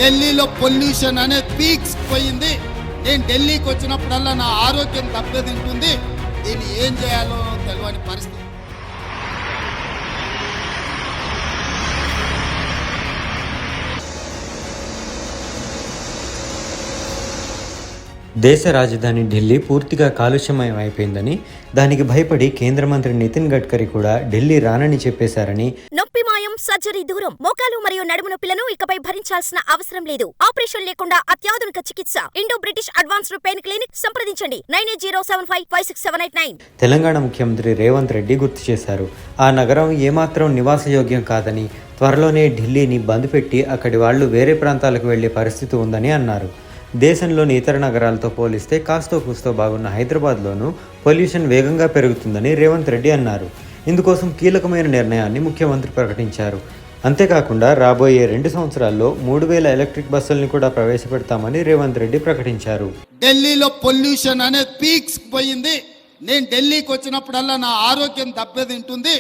ఢిల్లీలో పొల్యూషన్ అనే పీక్స్ పోయింది. నేను ఢిల్లీకి వచ్చినప్పుడల్లా నా ఆరోగ్యం దెబ్బతింటుంది. దీన్ని ఏం చేయాలో తెలియని పరిస్థితి. దేశ రాజధాని ఢిల్లీ పూర్తిగా కాలుష్యమయం అయిపోయిందని, దానికి భయపడి కేంద్ర మంత్రి నితిన్ గడ్కరీ కూడా ఢిల్లీ రానని చెప్పేశారని, నొప్పి మాయం, సర్జరీ దూరం, మోకాలు మరియు నడుము నొప్పులను ఇకపై భరించాల్సిన అవసరం లేదు. ఆపరేషన్ లేకుండా అత్యాధునిక చికిత్స. Indo British advanced pain clinic. సంప్రదించండి 9807556789. తెలంగాణ ముఖ్యమంత్రి రేవంత్ రెడ్డి గుర్తు చేశారు. ఆ నగరం ఏమాత్రం నివాసయోగ్యం కాదని, త్వరలోనే ఢిల్లీని బంద్ పెట్టి అక్కడి వాళ్లు వేరే ప్రాంతాలకు వెళ్లే పరిస్థితి ఉందని అన్నారు. దేశంలోని ఇతర నగరాలతో పోలిస్తే కాస్తో కూస్తో బాగున్న హైదరాబాద్లోనూ పొల్యూషన్ వేగంగా పెరుగుతుందని రేవంత్ రెడ్డి అన్నారు. ఇందుకోసం కీలకమైన నిర్ణయాన్ని ముఖ్యమంత్రి ప్రకటించారు. అంతేకాకుండా రాబోయే 2 సంవత్సరాల్లో 3000 ఎలక్ట్రిక్ బస్సుల్ని కూడా ప్రవేశపెడతామని రేవంత్ రెడ్డి ప్రకటించారు. ఢిల్లీలో పొల్యూషన్ అనే పీక్స్ పోయింది. నేను ఢిల్లీకి వచ్చినప్పుడల్లా నా ఆరోగ్యం దెబ్బతింటుంది.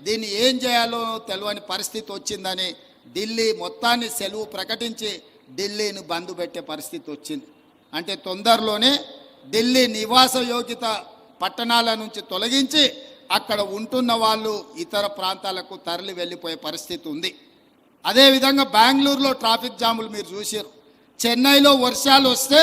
దీన్ని ఏం చేయాలో తెలియని పరిస్థితి వచ్చిందని ఢిల్లీ మొత్తాన్ని సెలవు ప్రకటించి ఢిల్లీని బంద్ పెట్టే పరిస్థితి వచ్చింది. అంటే తొందరలోనే ఢిల్లీ నివాస యోగ్యత పట్టణాల నుంచి తొలగించి అక్కడ ఉంటున్న వాళ్ళు ఇతర ప్రాంతాలకు తరలి వెళ్ళిపోయే పరిస్థితి ఉంది. అదేవిధంగా బెంగళూరులో ట్రాఫిక్ జాములు మీరు చూసారు. చెన్నైలో వర్షాలు వస్తే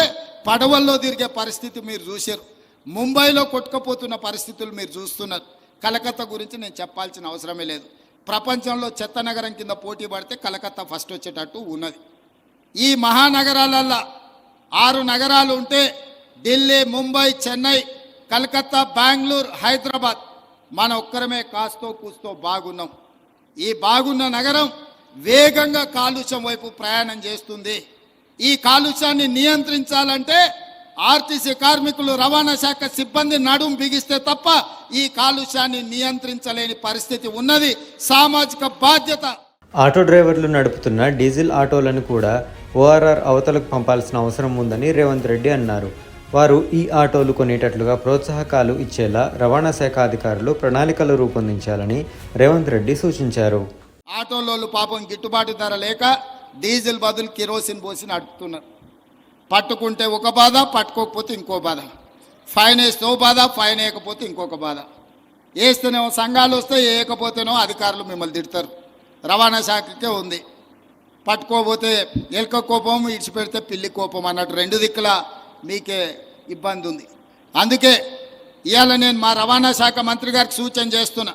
పడవల్లో తిరిగే పరిస్థితి మీరు చూసారు. ముంబైలో కొట్టుకుపోతున్న పరిస్థితులు మీరు చూస్తున్నారు. కలకత్తా గురించి నేను చెప్పాల్సిన అవసరమే లేదు. ప్రపంచంలో చెత్త నగరం కింద పోటీ పడితే కలకత్తా ఫస్ట్ వచ్చేటట్టు ఉన్నది. ఈ మహానగరాలల్లో 6 నగరాలు ఉంటే ఢిల్లీ, ముంబై, చెన్నై, కలకత్తా, బెంగళూరు, హైదరాబాద్ మన ఒక్కరమే కాస్తో కూస్తో బాగున్నాం. ఈ బాగున్న నగరం వేగంగా కాలుష్యం వైపు ప్రయాణం చేస్తుంది. ఈ కాలుష్యాన్ని నియంత్రించాలంటే ఆర్టీసీ కార్మికులు, రవాణా శాఖ సిబ్బంది నడుం బిగిస్తే తప్ప ఈ కాలుష్యాన్ని నియంత్రించలేని పరిస్థితి ఉన్నది. సామాజిక బాధ్యత. ఆటో డ్రైవర్లు నడుపుతున్న డీజిల్ ఆటోలను కూడా ఓఆర్ఆర్ అవతలకు పంపాల్సిన అవసరం ఉందని రేవంత్ రెడ్డి అన్నారు. వారు ఈ ఆటోలు కొనేటట్లుగా ప్రోత్సాహకాలు ఇచ్చేలా రవాణా శాఖ అధికారులు ప్రణాళికలు రూపొందించాలని రేవంత్ రెడ్డి సూచించారు. ఆటోలోళ్ళు పాపం గిట్టుబాటు ధర లేక డీజిల్ బదులు కిరోసిన్ పోసి నడుపుతున్నారు. పట్టుకుంటే ఒక బాధ, పట్టుకోకపోతే ఇంకో బాధ. ఫైన్ వేస్తే బాధ, ఫైన్ వేయకపోతే ఇంకొక బాధ. వేస్తేనేమో సంఘాలు వస్తే, వేయకపోతేనో అధికారులు మిమ్మల్ని తిడతారు. రవాణా శాఖకే ఉంది. పట్టుకోపోతే ఎలక కోపం, ఇడిచిపెడితే పిల్లి కోపం అన్నట్టు 2 దిక్కుల మీకే ఇబ్బంది ఉంది. అందుకే ఇవాళ నేను మా రవాణా శాఖ మంత్రి గారికి సూచన చేస్తున్నా,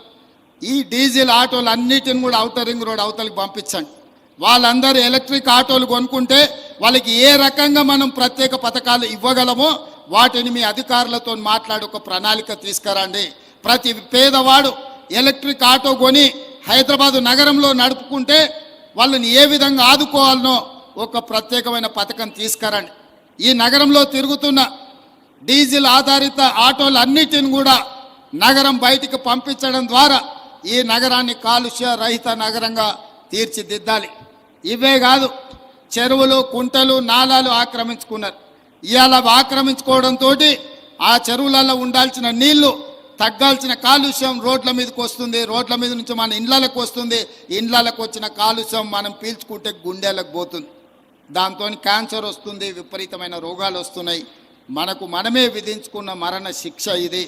ఈ డీజిల్ ఆటోలు అన్నిటిని కూడా ఔటర్ రింగ్ రోడ్ అవతలకి పంపించండి. వాళ్ళందరూ ఎలక్ట్రిక్ ఆటోలు కొనుక్కుంటే వాళ్ళకి ఏ రకంగా మనం ప్రత్యేక పథకాలు ఇవ్వగలమో వాటిని మీ అధికారులతో మాట్లాడి ఒక ప్రణాళిక తీసుకురండి. ప్రతి పేదవాడు ఎలక్ట్రిక్ ఆటో కొని హైదరాబాదు నగరంలో నడుపుకుంటే వాళ్ళని ఏ విధంగా ఆదుకోవాలనో ఒక ప్రత్యేకమైన పథకం తీసుకురండి. ఈ నగరంలో తిరుగుతున్న డీజిల్ ఆధారిత ఆటోలన్నిటిని కూడా నగరం బయటికి పంపించడం ద్వారా ఈ నగరాన్ని కాలుష్య రహిత నగరంగా తీర్చిదిద్దాలి. ఇవే కాదు, చెరువులు, కుంటలు, నాలాలు ఆక్రమించుకున్నారు. ఇవాళ ఆక్రమించుకోవడంతో ఆ చెరువులలో ఉండాల్సిన నీళ్లు, తగ్గాల్సిన కాలుష్యం రోడ్ల మీదకి వస్తుంది. రోడ్ల మీద నుంచి మన ఇండ్లకు వస్తుంది. ఇండ్లకు వచ్చిన కాలుష్యం మనం పీల్చుకుంటే గుండెలకు పోతుంది. దాంతో క్యాన్సర్ వస్తుంది, విపరీతమైన రోగాలు వస్తున్నాయి. మనకు మనమే విధించుకున్న మరణ శిక్ష ఇది.